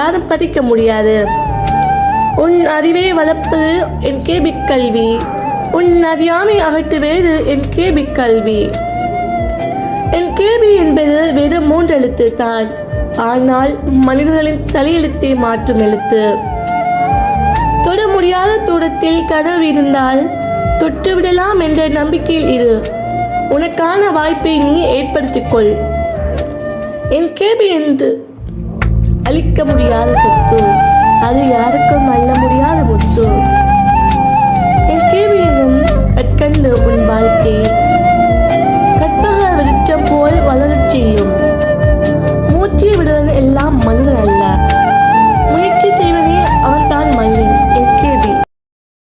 யாரும் படிக்க முடியாது. உன் அறிவை வளர்ப்பது என் கேபிக் கல்வி. உன் அறியாமை அகற்றுவது என் கேபிக் கல்வி. என் கேபி என்பது வெறும் 3 எழுத்து தான். ஆனால் மனிதர்களின் தலையெழுத்தை மாற்றும் எழுத்து. தொட முடியாத தூரத்தில் கனவு இருந்தால் தொட்டுவிடலாம் என்ற நம்பிக்கையில் இரு. உனக்கான வாய்ப்பை நீ ஏற்படுத்திக்கொள். என் கேபி என்று அழிக்க முடியாத சொத்து, அது யாருக்கும் அள்ள முடியாத முத்து.